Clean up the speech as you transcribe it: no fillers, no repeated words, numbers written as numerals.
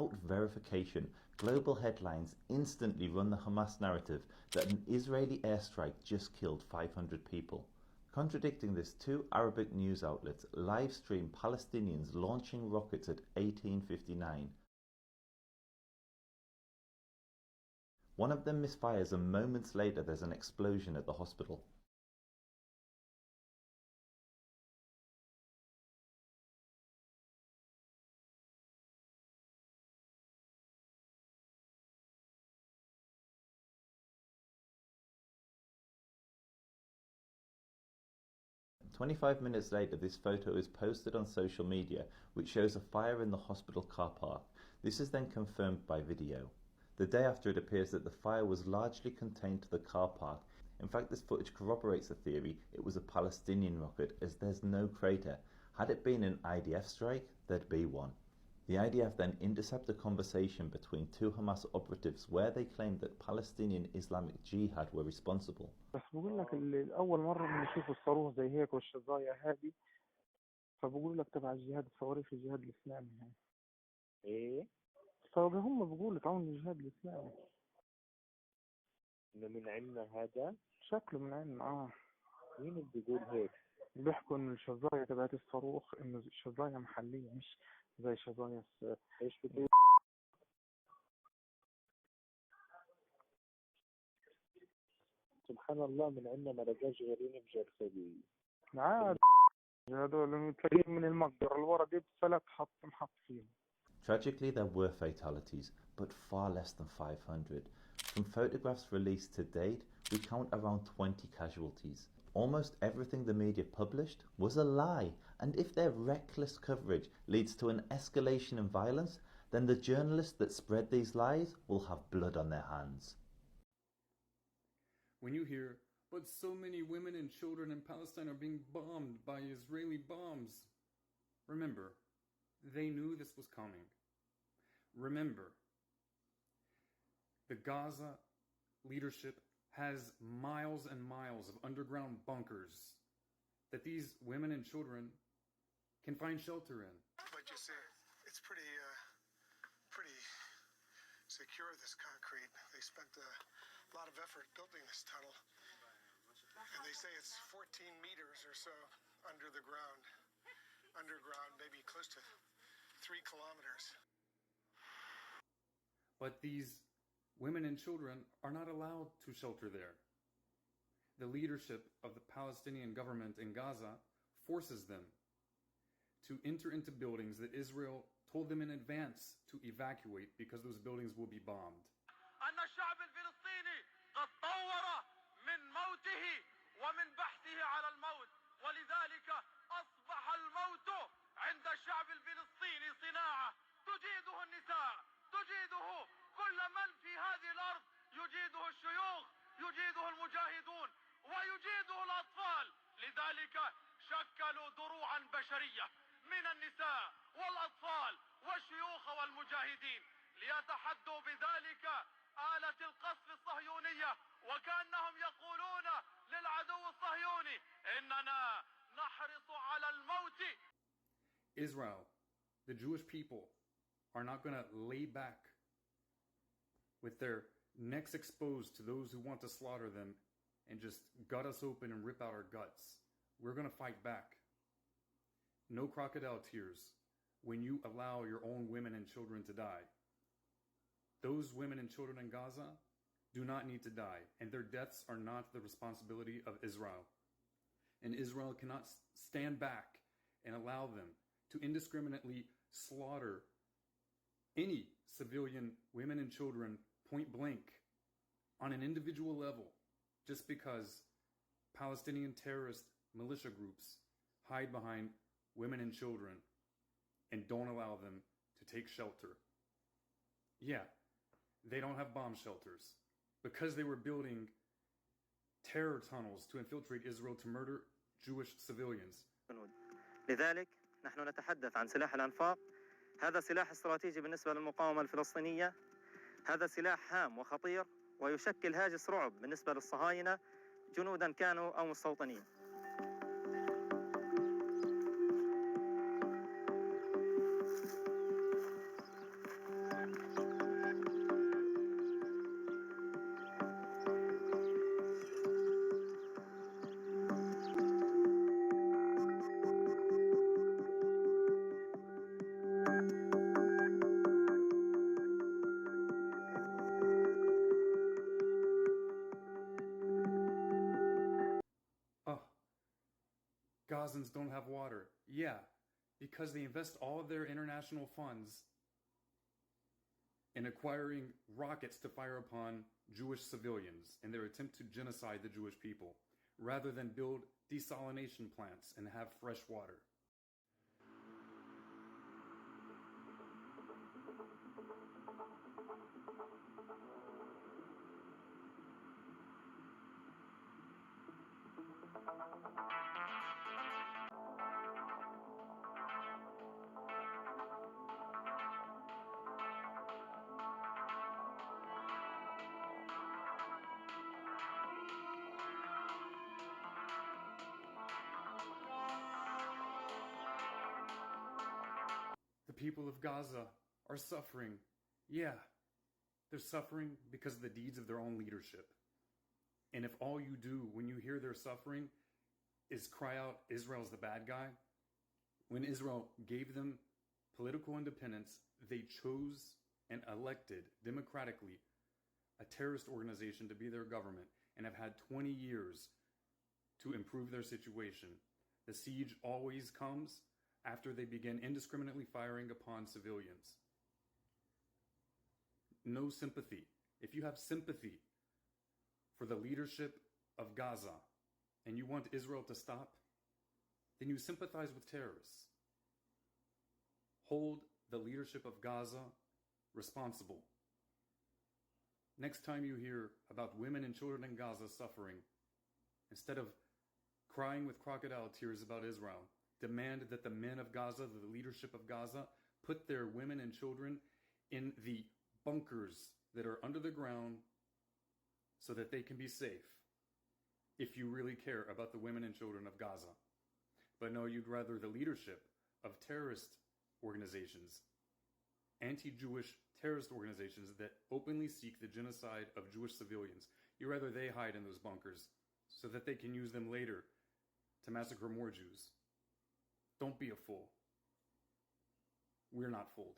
without verification, global headlines instantly run the Hamas narrative that an Israeli airstrike just killed 500 people. Contradicting this, two Arabic news outlets live stream Palestinians launching rockets at 18:59. One of them misfires and moments later there's an explosion at the hospital. And 25 minutes later, this photo is posted on social media, which shows a fire in the hospital car park. This is then confirmed by video. The day after, it appears that the fire was largely contained to the car park. In fact, this footage corroborates the theory it was a Palestinian rocket, as there's no crater. Had it been an IDF strike, there'd be one. The IDF then intercept a conversation between two Hamas operatives where they claimed that Palestinian Islamic Jihad were responsible. بس بقول لك أول مرة بنشوف الصاروخ زي هيك والشظايا هذه، فبقول لك تبع الجهاد الصواريخ الجهاد الإسلامي هاي. ايه فهم بقولوا تعاون الجهاد الإسلامي. انه من عندنا هذا شكله من عندنا. مين اللي بيقول هيك؟ بيحكوا إن الشظايا تبعت الصاروخ إنه الشظايا محلية مش زي شظايا. ايش بتقول؟ سبحان الله، من عندنا ما لقاش غيرين بجرثبي. عاد هذول تلاقيهم من المقدرة الورا دي بفلت محط فيهم. Tragically, there were fatalities, but far less than 500. From photographs released to date, we count around 20 casualties. Almost everything the media published was a lie, and if their reckless coverage leads to an escalation in violence, then the journalists that spread these lies will have blood on their hands. When you hear, but so many women and children in Palestine are being bombed by Israeli bombs, remember, they knew this was coming. Remember, the Gaza leadership has miles and miles of underground bunkers that these women and children can find shelter in. But you see, it's pretty secure, this concrete. They spent a lot of effort building this tunnel. And they say it's 14 meters or so under the ground. Underground, maybe close to 3 kilometers. But these women and children are not allowed to shelter there. The leadership of the Palestinian government in Gaza forces them to enter into buildings that Israel told them in advance to evacuate because those buildings will be bombed. تجيده كل من في هذه الأرض، يجيده الشيوخ، يجيده المجاهدون، ويجيده الأطفال. لذلك شكلوا دروعا بشرية من النساء والأطفال والشيوخ والمجاهدين ليتحدوا بذلك آلة القصف الصهيونية، وكأنهم يقولون للعدو الصهيوني إننا نحرص على الموت. Israel, the Jewish people, are not going to lay back with their necks exposed to those who want to slaughter them and just gut us open and rip out our guts. We're going to fight back. No crocodile tears when you allow your own women and children to die. Those women and children in Gaza do not need to die, and their deaths are not the responsibility of Israel. And Israel cannot stand back and allow them to indiscriminately slaughter any civilian women and children point blank on an individual level just because Palestinian terrorist militia groups hide behind women and children and don't allow them to take shelter. Yeah, they don't have bomb shelters because they were building terror tunnels to infiltrate Israel to murder Jewish civilians. لذلك نحن نتحدث عن سلاح الأنفاق. هذا سلاح استراتيجي بالنسبة للمقاومة الفلسطينية. هذا سلاح هام وخطير ويشكل هاجس رعب بالنسبة للصهاينة جنودا كانوا أو مستوطنين. Muslims don't have water. Yeah, because they invest all of their international funds in acquiring rockets to fire upon Jewish civilians in their attempt to genocide the Jewish people, rather than build desalination plants and have fresh water. The people of Gaza are suffering. Yeah, they're suffering because of the deeds of their own leadership. And if all you do when you hear they're suffering is cry out, Israel's the bad guy, when Israel gave them political independence, they chose and elected democratically a terrorist organization to be their government and have had 20 years to improve their situation. The siege always comes after they begin indiscriminately firing upon civilians. No sympathy. If you have sympathy for the leadership of Gaza and you want Israel to stop, then you sympathize with terrorists. Hold the leadership of Gaza responsible. Next time you hear about women and children in Gaza suffering, instead of crying with crocodile tears about Israel, demand that the men of Gaza, the leadership of Gaza, put their women and children in the bunkers that are under the ground so that they can be safe, if you really care about the women and children of Gaza. But no, you'd rather the leadership of terrorist organizations, anti-Jewish terrorist organizations that openly seek the genocide of Jewish civilians. You'd rather they hide in those bunkers so that they can use them later to massacre more Jews. Don't be a fool. We're not fooled.